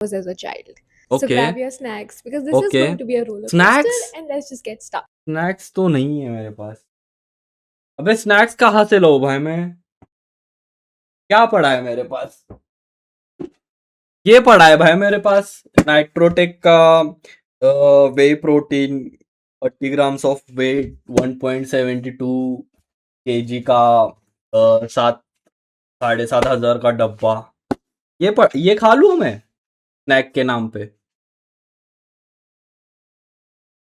was as a child. So okay grab your snacks because this is okay going to be a roller coaster snacks and let's just get started. Snacks तो नहीं है मेरे पास। अबे snacks कहाँ से लो भाई मैं? क्या पड़ा है मेरे पास? ये पड़ा है भाई मेरे पास नाइट्रोटेक का whey protein 40 grams of weight 1.72 kg का 7,500 का डब्बा। ये खा लूँ मैं स्नैक के नाम पे?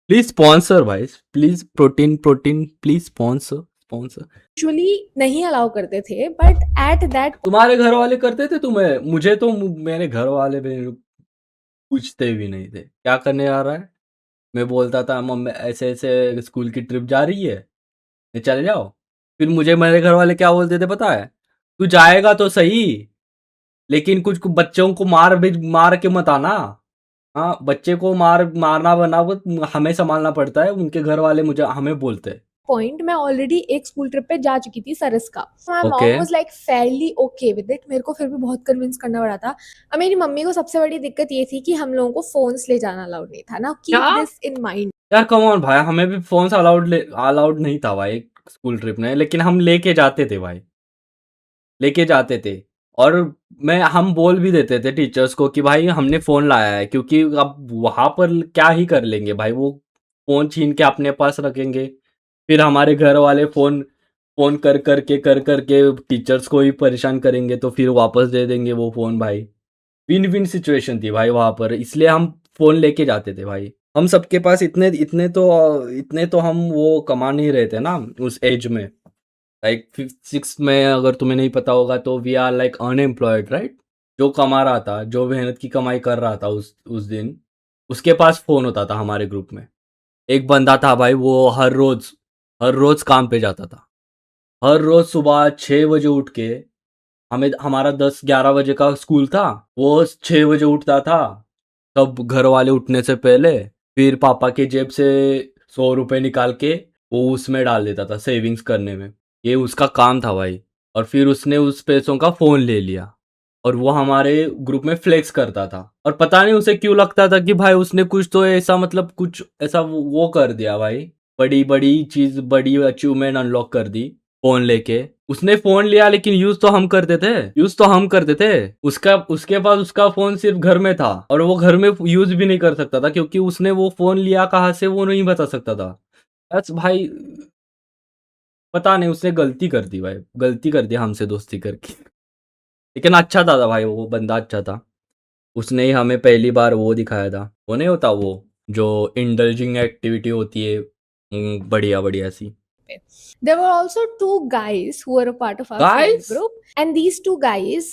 प्लीज स्पॉन्सर भाई, please protein protein please sponsor sponsor. Usually नहीं अलाउ करते थे but at that तुम्हारे घर वाले करते थे तुम्हें? मुझे तो मेरे घर वाले भी पूछते भी नहीं थे क्या करने आ रहा है। मैं बोलता था मम्मी ऐसे ऐसे स्कूल की ट्रिप जा रही है, मैं चल जाओ। फिर मुझे मेरे घर वाले क्या बोलते थे पता है? तू जाएगा तो सही, लेकिन कुछ बच्चों को मार के मत आना। हाँ, बच्चे को मारना बना वो हमें संभालना पड़ता है। उनके घर वाले मुझे हमें बोलते हैं। point मैं ऑलरेडी एक स्कूल ट्रिप पे जा चुकी थी सरस का। My okay mom was like Fairlie okay with it. मेरे को फिर भी बहुत कन्विंस करना पड़ा था। और मेरी मम्मी को सबसे बड़ी दिक्कत ये थी कि हम लोगों को फोन्स ले जाना अलाउड नहीं था ना। क्या कीप दिस इन माइंड। यार, कम ऑन भाई, हमें भी फोन अलाउड नहीं था भाई स्कूल ट्रिप में, लेकिन हम लेके जाते थे भाई, लेके जाते थे। और हम बोल भी देते थे टीचर्स को कि भाई हमने फोन लाया है, क्योंकि अब वहां पर क्या ही कर लेंगे भाई, वो फोन छीन के अपने पास रखेंगे। फिर हमारे घर वाले फोन फोन कर करके टीचर्स को ही परेशान करेंगे, तो फिर वापस दे देंगे वो फोन भाई। विन विन सिचुएशन थी भाई वहां पर, इसलिए हम फोन लेके जाते थे भाई। हम सबके पास इतने तो हम वो कमा नहीं रहे थे ना उस एज में। लाइक 5th 6th में, अगर तुम्हें नहीं पता होगा तो we are like unemployed right. जो कमा रहा था, जो मेहनत की कमाई कर रहा था उस दिन, उसके पास फोन होता था। हमारे ग्रुप में एक बंदा था भाई, वो हर रोज काम पे जाता था। हर रोज सुबह 6 बजे उठ के, हमारा 10-11 बजे का स्कूल था, वो 6 बजे उठता था। तब घर वाले उठने से पहले फिर पापा के जेब से 100 रुपए निकाल के वो उसमें डाल देता था सेविंग्स करने में। ये उसका काम था भाई। और फिर उसने उस पैसों का फोन ले लिया और वो हमारे ग्रुप में फ्लेक्स करता था। और पता नहीं उसे क्यों लगता था कि भाई उसने कुछ तो ऐसा, मतलब कुछ ऐसा वो कर दिया भाई, बड़ी बड़ी चीज, बड़ी अचीवमेंट अनलॉक कर दी फोन लेके। उसने फोन लिया, लेकिन यूज तो हम करते थे। उसके पास उसका फोन सिर्फ घर में था, और वो घर में यूज भी नहीं कर सकता था, क्योंकि उसने वो फोन लिया कहाँ से वो नहीं बता सकता था। बस भाई, पता नहीं उसने गलती कर दी भाई, गलती कर दी हमसे दोस्ती करके। लेकिन अच्छा था भाई, वो बंदा अच्छा था। उसने ही हमें पहली बार वो दिखाया था, वो नहीं होता वो जो इंडल्जिंग एक्टिविटी होती है, बढ़िया बढ़िया सी। There were also two guys who were a part of our friend guys, group and these two guys,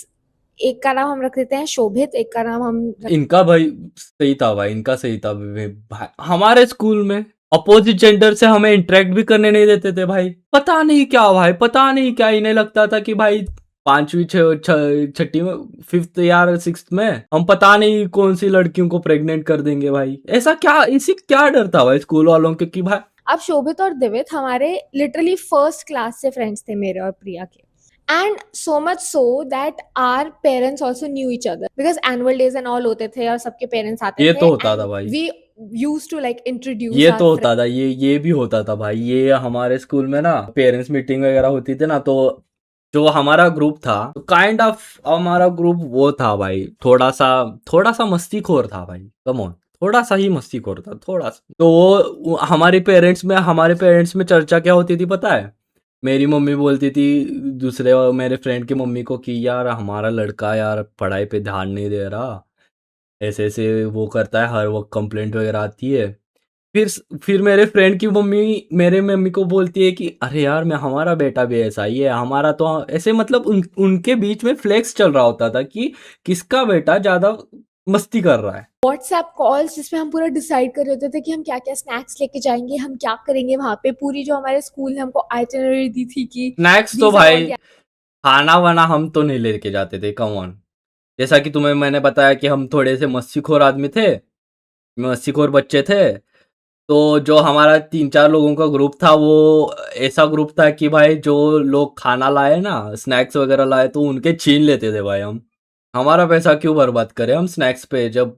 एक का नाम हम रख देते हैं शोभित, एक का नाम हम इनका भाई सही था भाई, इनका सही था भाई। हमारे स्कूल में अपोजिट जेंडर से हमें इंटरेक्ट भी करने नहीं देते थे भाई। पता नहीं क्या भाई, पता नहीं क्या इन्हें लगता था कि भाई 5वीं 6ठी में, 5th या 6th में हम पता नहीं कौन सी लड़कियों को प्रेग्नेंट कर देंगे भाई। ऐसा क्या, इसी क्या डर था भाई स्कूल वालों के कि भाई। अब शोभित और दिवित हमारे लिटरली फर्स्ट क्लास से फ्रेंड्स थे, मेरे और प्रिया के। And so much so that our parents also knew each other because annual days and all होते थे और सबके पेरेंट्स आते ये थे। तो होता था भाई, we used to like introduce ये तो होता था, ये भी होता था भाई। ये हमारे स्कूल में ना पेरेंट्स मीटिंग वगैरह होती थी ना, तो जो हमारा ग्रुप था, तो काइंड ऑफ हमारा ग्रुप वो था भाई, थोड़ा सा मस्तीखोर था भाई। कम ऑन, थोड़ा सा ही मस्तीखोर था, थोड़ा सा। तो वो हमारे पेरेंट्स में चर्चा क्या होती थी पता है? मेरी मम्मी बोलती थी दूसरे मेरे फ्रेंड की मम्मी को कि यार हमारा लड़का यार पढ़ाई पे ध्यान नहीं दे रहा, ऐसे ऐसे वो करता है, हर वक्त कंप्लेंट वगैरह आती है। फिर मेरे फ्रेंड की मम्मी मेरे मम्मी को बोलती है कि अरे यार, मैं हमारा बेटा भी ऐसा ही है, हमारा तो ऐसे, मतलब उनके बीच में फ्लेक्स चल रहा होता था कि किसका बेटा ज्यादा मस्ती कर रहा है। व्हाट्सएप कॉल्स जिसमें हम पूरा डिसाइड कर रहे होते थे कि हम क्या क्या स्नैक्स लेके जाएंगे, हम क्या करेंगे वहां पे। पूरी जो हमारे स्कूल ने हमको आइटिनरी दी थी कि स्नैक्स तो भाई, खाना वाना हम तो नहीं लेके जाते थे, कम ऑन। जैसा कि तुम्हें मैंने बताया कि हम थोड़े से मस्तीखोर आदमी थे, मस्तीखोर बच्चे थे। तो जो हमारा 3-4 लोगों का ग्रुप था, वो ऐसा ग्रुप था कि भाई जो लोग खाना लाए ना, स्नैक्स वगैरह लाए, तो उनके छीन लेते थे भाई हम। हमारा पैसा क्यों बर्बाद करें हम स्नैक्स पे, जब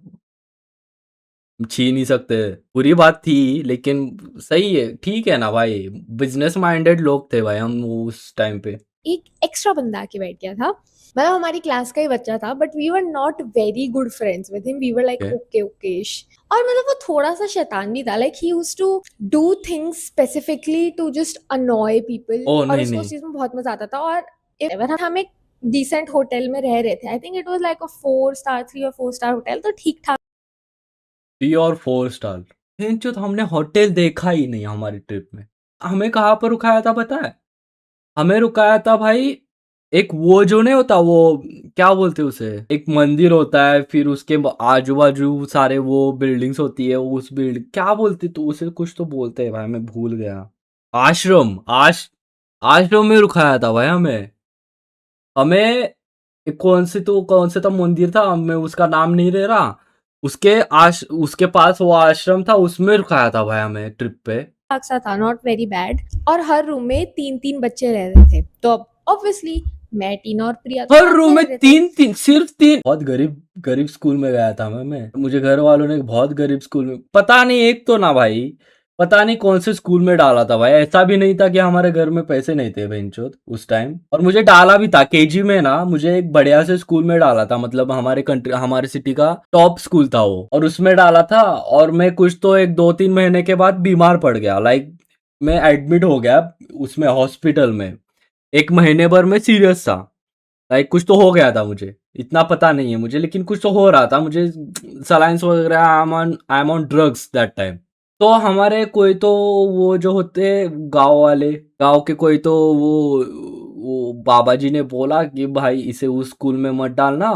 छीन नहीं सकते। बुरी बात थी, लेकिन सही है, ठीक है ना भाई, बिजनेस माइंडेड लोग थे भाई हम उस टाइम पे। एक एक्स्ट्रा बंदा आके बैठ गया था, मतलब हमारी क्लास का ही बच्चा था, but we were not very good friends with him, we were like Okay. Okay ओकेश। और मतलब वो थोड़ा सा शैतान भी था, like he used to do things specifically to just annoy people, oh और नहीं उसको उस नहीं, चीज में बहुत मजा आता था। और अगर हम एक डिसेंट होटल में रह रहे थे, I think it was like a 4 star 3 और 4 स्टार होटल, तो ठीक ठाक 3 और 4 स्टार। तो हमने होटल देखा ही नहीं हमारी ट्रिप में। हमें कहाँ पर रुकाया था पता है? हमें रुकाया था भाई, एक वो जो नहीं होता, वो क्या बोलते हैं उसे, एक मंदिर होता है, फिर उसके आजू बाजू सारे वो बिल्डिंग्स होती है, उस बिल्डिंग क्या बोलते तो उसे, कुछ तो बोलते हैं भाई, मैं भूल गया। आश्रम, आश्रम में रुकाया था भाई हमें। हमें कौन से तो मंदिर था, मैं उसका नाम नहीं ले रहा, उसके पास वो आश्रम था, उसमें रुकाया था भाई हमें ट्रिप पे। सा था, नॉट वेरी बैड। और हर रूम में 3 3 बच्चे रह रहे थे, तो ऑब्वियसली मैं, टीना और प्रिया तो हर साथ रूम में में रह रहे थे। 3 3, सिर्फ 3। बहुत गरीब गरीब स्कूल में गया था मैं, मुझे घर वालों ने बहुत गरीब स्कूल में, पता नहीं, एक तो ना भाई, पता नहीं कौन से स्कूल में डाला था भाई। ऐसा भी नहीं था कि हमारे घर में पैसे नहीं थे बेंचोद उस टाइम, और मुझे डाला भी था केजी में ना, मुझे एक बढ़िया से स्कूल में डाला था, मतलब हमारे कंट्री, हमारे सिटी का टॉप स्कूल था वो, और उसमें डाला था। और मैं कुछ तो एक 2 3 महीने के बाद बीमार पड़ गया, लाइक मैं एडमिट हो गया उसमें हॉस्पिटल में। 1 महीने भर में सीरियस था, लाइक कुछ तो हो गया था मुझे, इतना पता नहीं है मुझे, लेकिन कुछ तो हो रहा था मुझे, सलाइंस वगैरह, I am on drugs that time. तो हमारे कोई तो वो जो होते गांव वाले, गांव के कोई तो वो बाबा जी ने बोला कि भाई इसे उस स्कूल में मत डालना,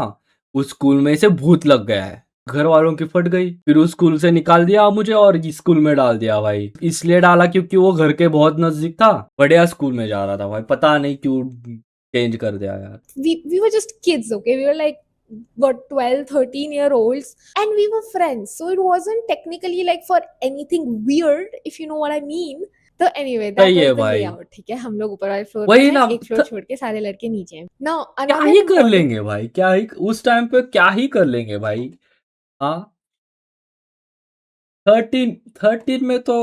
उस स्कूल में इसे भूत लग गया है। घर वालों की फट गई, फिर उस स्कूल से निकाल दिया मुझे और इस स्कूल में डाल दिया भाई। इसलिए डाला क्योंकि वो घर के बहुत नजदीक था, बढ़िया स्कूल में जा रहा था भाई, पता नहीं क्यों चेंज कर दिया यार। We were just kids, okay? We were like what 12 13 year olds, and we were friends, so it wasn't technically like for anything weird, if you know what I mean. तो anyway, that सही है was the भाई, layout, ठीक है? हम लोग ऊपर वाले फ्लोर पे वही हैं, ना, एक फ्लोर छोड़ के सारे लड़के नीचे हैं। Now क्या another ही कर important लेंगे भाई, क्या ही उस टाइम पे क्या ही कर लेंगे भाई। हाँ, 13 13 में तो,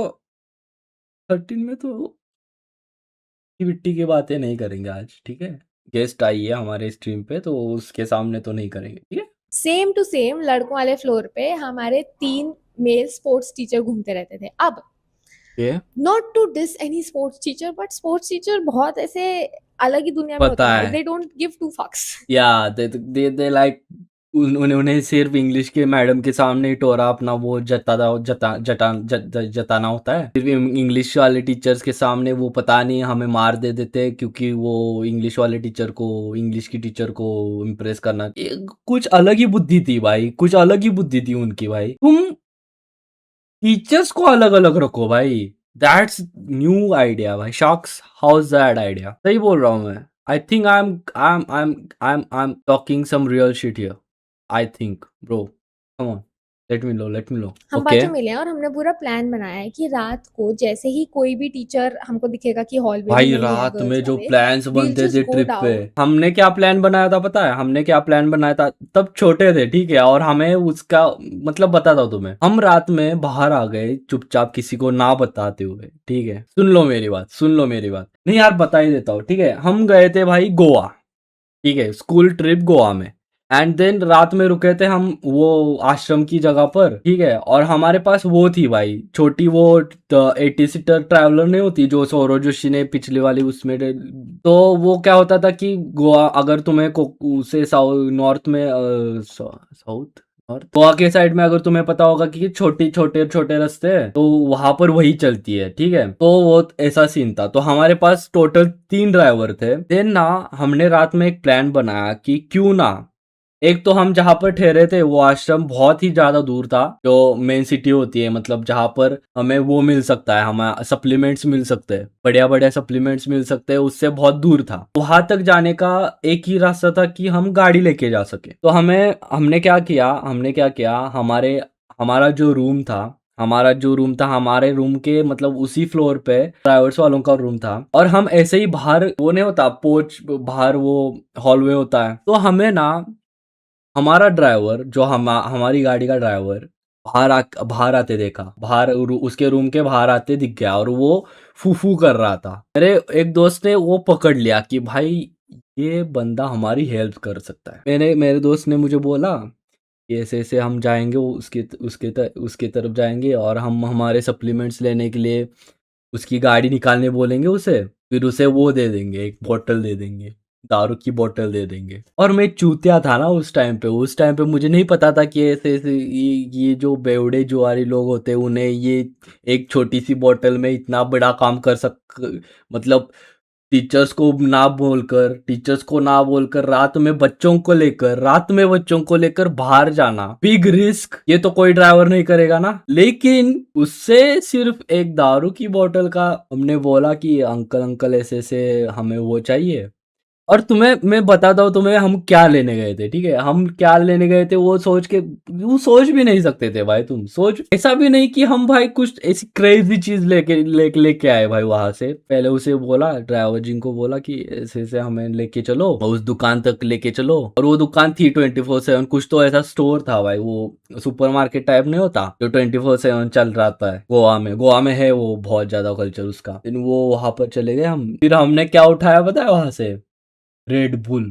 13 में तो मिट्टी की बातें नहीं करेंगे आज, ठीक है? गेस्ट आई है हमारे स्ट्रीम पे, तो उसके सामने तो नहीं करेंगे, ठीक है? सेम टू सेम लड़कों वाले फ्लोर पे हमारे 3 मेल स्पोर्ट्स टीचर घूमते रहते थे। अब ये not to diss any sports teacher, but sports teacher बहुत ऐसे अलग ही दुनिया में होते पता हैं भाई, है, दे डोंट गिव 2 fucks। या दे लाइक, उन्हें सिर्फ इंग्लिश के मैडम के सामने ही टोरा अपना वो जताना होता है, सिर्फ इंग्लिश वाले टीचर्स के सामने वो पता नहीं हमें मार दे देते हैं, क्योंकि वो इंग्लिश वाले टीचर को, इंग्लिश की टीचर को इम्प्रेस करना, कुछ अलग ही बुद्धि थी भाई, कुछ अलग ही बुद्धि थी उनकी भाई। तुम टीचर्स को अलग अलग रखो भाई, दैट्स न्यू आइडिया भाई, शॉक्स, हाउ इज दैट आइडिया? सही बोल रहा हूँ मैं। I think I am talking some real shit here, I think bro, come on, let me लो। हम ओके पांचों मिले हैं और हमने पूरा प्लान बनाया है कि रात को जैसे ही कोई भी टीचर हमको दिखेगा कि हॉलवे में भाई, नहीं है रात गर्ल्स में जो वाले, प्लान्स we'll बनते just थे go ट्रिप पे, down। हमने क्या प्लान बनाया था पता है? हमने क्या प्लान बनाया था, तब छोटे थे, ठीक है, और हमें उसका मतलब बताता हूँ तुम्हें। हम रात में बाहर आ गए चुपचाप, किसी को ना बताते हुए, ठीक है? सुन लो मेरी बात, सुन लो मेरी बात, नहीं यार बता ही देता हूँ, ठीक है? हम गए थे भाई गोवा, ठीक है, स्कूल ट्रिप गोवा में। एंड देन रात में रुके थे हम वो आश्रम की जगह पर, ठीक है, और हमारे पास वो थी भाई छोटी वो 80 सीटर ट्रैवलर नहीं होती जो सौरव जोशी ने पिछले वाली उसमें तो वो क्या होता था कि गोवा, अगर तुम्हें उसे नॉर्थ में साउथ और गोवा के साइड में अगर तुम्हें पता होगा कि छोटी छोटे छोटे रास्ते हैं, तो वहां पर वही चलती है, ठीक है? तो वो ऐसा सीन था, तो हमारे पास टोटल 3 ड्राइवर थे। देन ना हमने रात में एक प्लान बनाया कि क्यों ना, एक तो हम जहाँ पर ठहरे थे वो आश्रम बहुत ही ज्यादा दूर था, जो मेन सिटी होती है, मतलब जहाँ पर हमें वो मिल सकता है, हमें सप्लीमेंट्स मिल सकते हैं, बढ़िया बढ़िया सप्लीमेंट्स मिल सकते हैं, उससे बहुत दूर था। वहां तक जाने का एक ही रास्ता था कि हम गाड़ी लेके जा सके। तो हमने क्या किया, हमारे रूम के मतलब उसी फ्लोर पे ड्राइवर्स वालों का रूम था, और हम ऐसे ही बाहर, वो नहीं होता पोर्च, बाहर वो हॉलवे होता है, तो हमें ना हमारा ड्राइवर जो हमारी गाड़ी का ड्राइवर बाहर आते देखा, उसके रूम के बाहर आते दिख गया और वो फू कर रहा था। मेरे एक दोस्त ने वो पकड़ लिया कि भाई ये बंदा हमारी हेल्प कर सकता है। मेरे दोस्त ने मुझे बोला कि ऐसे ऐसे हम जाएंगे, वो उसके तरफ जाएंगे और हम हमारे सप्लीमेंट्स लेने के लिए उसकी गाड़ी निकालने बोलेंगे उसे, फिर उसे वो दे देंगे, एक बॉटल दे देंगे, दारू की बॉटल दे देंगे। और मैं चूतिया था ना उस टाइम पे मुझे नहीं पता था कि ऐसे ऐसे ये जो बेवड़े जुआरी लोग होते हैं उन्हें ये एक छोटी सी बॉटल में इतना बड़ा काम कर मतलब टीचर्स को ना बोलकर रात में बच्चों को लेकर बाहर जाना, बिग रिस्क। ये तो कोई ड्राइवर नहीं करेगा ना। लेकिन उससे सिर्फ एक दारू की बोतल का हमने बोला कि अंकल अंकल ऐसे ऐसे हमें वो चाहिए। और तुम्हें मैं बताता हूँ तुम्हें हम क्या लेने गए थे, ठीक है? हम क्या लेने गए थे वो सोच भी नहीं सकते थे भाई। तुम सोच, ऐसा भी नहीं कि हम भाई कुछ ऐसी क्रेजी चीज लेके आए भाई वहां से। पहले उसे बोला, ड्राइवर जी को बोला कि ऐसे ऐसे हमें लेके चलो, उस दुकान तक लेके चलो। और वो दुकान थी 24/7, कुछ तो ऐसा स्टोर था भाई, वो सुपरमार्केट टाइप नहीं होता जो 24/7 चल रहा था गोवा में है वो बहुत ज्यादा कल्चर उसका। फिर वो वहां पर चले गए हम। फिर हमने क्या उठाया पता है वहां से? Red bull.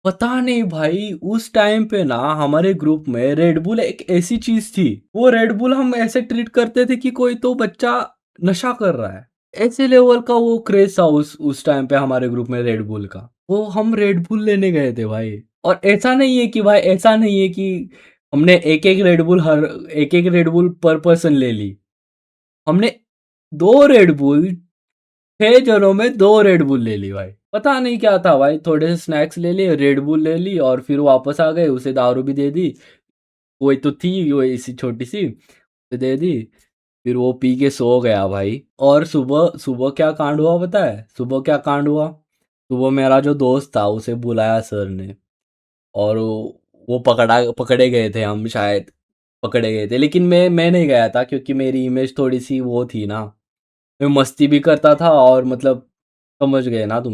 पता नहीं भाई, उस टाइम पे ना हमारे ग्रुप में रेड बुल एक ऐसी चीज थी। वो रेड बुल हम ऐसे ट्रीट करते थे कि कोई तो बच्चा नशा कर रहा है। ऐसे लेवल का वो क्रेज था उस टाइम पे हमारे ग्रुप में रेड बुल का। वो हम रेड बुल लेने गए थे भाई। और ऐसा नहीं है कि हमने एक एक रेड बुल पर पर्सन ले ली। हमने 2 रेड बुल, 6 जनों में 2 रेड बुल ले ली भाई। पता नहीं क्या था भाई, थोड़े से स्नैक्स ले लिए, रेड बुल ले ली और फिर वापस आ गए। उसे दारू भी दे दी, कोई तो थी वो ऐसी छोटी सी, उसे दे दी। फिर वो पी के सो गया भाई। और सुबह सुबह क्या कांड हुआ पता है? सुबह मेरा जो दोस्त था उसे बुलाया सर ने, और वो पकड़े गए थे हम शायद, पकड़े गए थे। लेकिन मैं नहीं गया था क्योंकि मेरी इमेज थोड़ी सी वो थी ना, मैं मस्ती भी करता था और मतलब समझ गए ना तुम,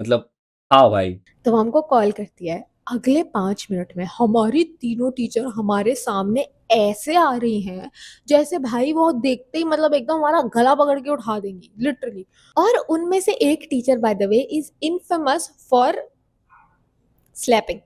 मतलब हाँ भाई। तो हमको कॉल करती है, अगले 5 मिनट में हमारी तीनों टीचर हमारे सामने ऐसे आ रही हैं जैसे भाई वो देखते ही मतलब एकदम हमारा गला पकड़ के उठा देंगी लिटरली। और उनमें से एक teacher by the way is infamous for slapping.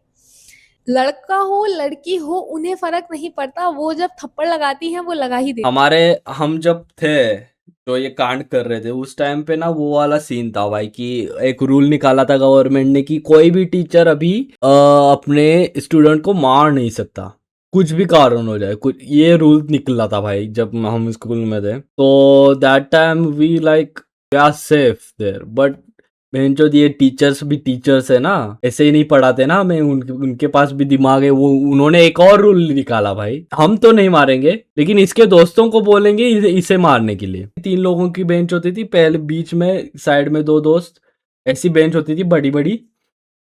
लड़का हो लड़की हो उन्हें फर्क नहीं पड़ता, वो जब थप्पड़ लगाती हैं वो लगा ही देती। हम जब थे जो ये कांड कर रहे थे उस टाइम पे ना वो वाला सीन था भाई कि एक रूल निकाला था गवर्नमेंट ने कि कोई भी टीचर अभी अपने स्टूडेंट को मार नहीं सकता, कुछ भी कारण हो जाए। कुछ ये रूल निकला था भाई जब हम स्कूल में थे। तो that time we like we are safe there. But बहन जो ये टीचर्स भी टीचर्स है ना, ऐसे ही नहीं पढ़ाते ना हमें, उनके पास भी दिमाग है। वो उन्होंने एक और रूल निकाला भाई, हम तो नहीं मारेंगे लेकिन इसके दोस्तों को बोलेंगे इसे मारने के लिए। 3 लोगों की बेंच होती थी, पहले बीच में साइड में 2 दोस्त, ऐसी बेंच होती थी बड़ी बड़ी।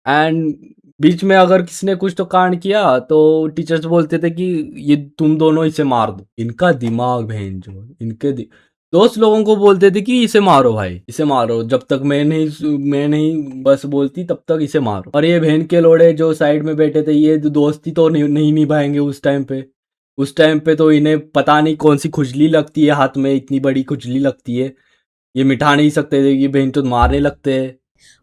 एंड बीच में अगर किसी ने कुछ तो कांड किया तो टीचर्स बोलते थे कि ये तुम दोनों इसे मार दो। इनका दिमाग बहन जो दोस्त लोगों को बोलते थे कि इसे मारो भाई, इसे मारो, जब तक मैं नहीं बस बोलती तब तक इसे मारो। और ये बहन के लोड़े जो साइड में बैठे थे ये दोस्ती तो नहीं निभाएंगे उस टाइम पे। उस टाइम पे तो इन्हें पता नहीं कौन सी खुजली लगती है हाथ में, इतनी बड़ी खुजली लगती है, ये मिटा नहीं सकते थे, ये बहन तो मारने लगते हैं।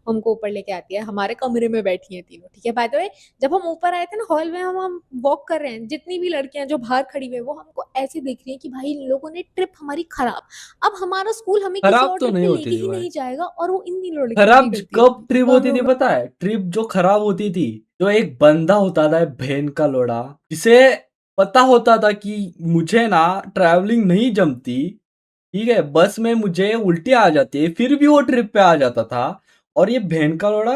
हमको ऊपर लेके आती है, हमारे कमरे में बैठी हैं तीनों, ठीक है। बाय द वे जब हम ऊपर आए थे ना हॉल में, हम वॉक कर रहे हैं, जितनी भी लड़कियां जो बाहर खड़ी हुई है वो हमको ऐसे देख रही हैं कि भाई इन लोगों ने ट्रिप हमारी खराब। अब हमारा स्कूल हमें किसी खराब और तो ट्रिप नहीं पे होती लेके थी ही भाई। नहीं जाएगा, और वो इन तीनों लड़कियों की खराब गलती है। कब ट्रिप तो होती हमें थी पता है? ट्रिप जो खराब होती थी, जो एक बंदा होता था बहन का लोड़ा, जिसे पता होता था कि मुझे ना ट्रैवलिंग नहीं जमती, ठीक है, बस में मुझे उल्टी आ जाती है, फिर भी वो ट्रिप पे आ जाता था। और ये बहन का लोड़ा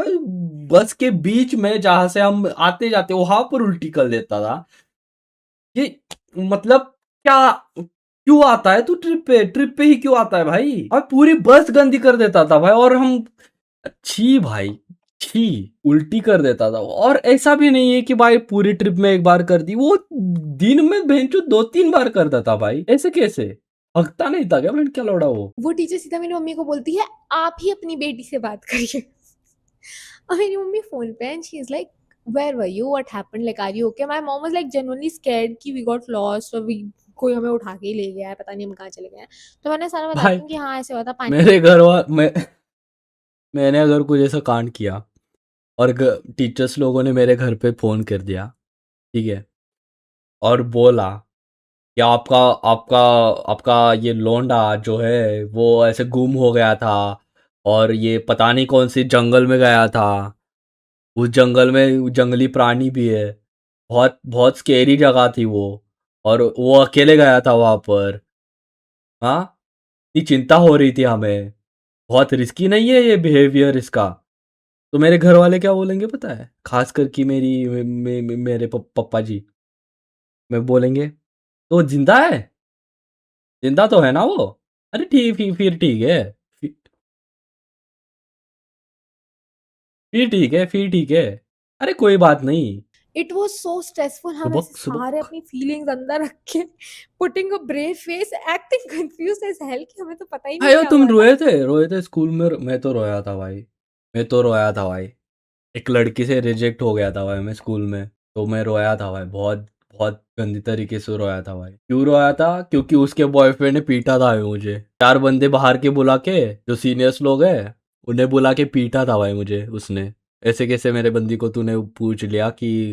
बस के बीच में जहां से हम आते जाते वहां पर उल्टी कर देता था। ये मतलब क्या, क्यों आता है तू ट्रिप पे ही क्यों आता है भाई? और पूरी बस गंदी कर देता था भाई। और हम छी भाई, छी, उल्टी कर देता था। और ऐसा भी नहीं है कि भाई पूरी ट्रिप में एक बार कर दी, वो दिन में बेंचो 2-3 बार करता था भाई। ऐसे कैसे? हकता नहीं था क्या बेंच क्या लौड़ा वो टीचर सीधा मेरी मम्मी को बोलती है आप ही अपनी बेटी से बात करिए। और मेरी मम्मी फोन पे and she is like where were you? What happened? Like, are you okay? My mom was like genuinely scared कि we got lost or we कोई हमें उठा के ही ले गया है, पता नहीं हम कहाँ चले गए हैं। तो मैंने सारा बताती भाई हूँ कि हाँ ऐसे हुआ था, पानी मेरे घर वा मैंने अगर कुछ ऐसा कांड किया और टीचर्स लोगों ने मेरे घर पे फ़ोन कर दिया, ठीक है, और बोला कि आपका आपका आपका ये लौंडा जो है वो ऐसे गुम हो गया था और ये पता नहीं कौन सी जंगल में गया था, उस जंगल में जंगली प्राणी भी है, बहुत बहुत स्केरी जगह थी वो, और वो अकेले गया था वहाँ पर। हाँ, इतनी चिंता हो रही थी हमें, बहुत रिस्की नहीं है ये बिहेवियर इसका। तो मेरे घर वाले क्या बोलेंगे पता है, खास करके मेरे पप्पा जी मैं बोलेंगे तो जिंदा है, जिंदा तो है ना वो। अरे ठीक फिर ठीक है, फिर फिर ठीक है, अरे कोई बात नहीं। It was so stressful. हम ऐसे सुबह सारे सुबह अपनी फीलिंग्स अंदर रख के putting a brave face, acting confused as hell कि हमें तो पता ही नहीं भाई क्या तुम हुआ था। रोए थे स्कूल में, मैं तो रोया था भाई, मैं तो रोया था भाई। एक लड़की से रिजेक्ट हो गया था भाई मैं स्कूल में, तो मैं रोया था भाई, बहुत बहुत गंदी तरीके से रोया था भाई। क्यों रोया था? क्योंकि उसके बॉयफ्रेंड ने पीटा था भाई मुझे, चार बंदे बाहर के बुला के, जो सीनियर्स लोग हैं उन्हें बुला के पीटा था भाई मुझे उसने। ऐसे कैसे मेरे बंदी को तूने पूछ लिया कि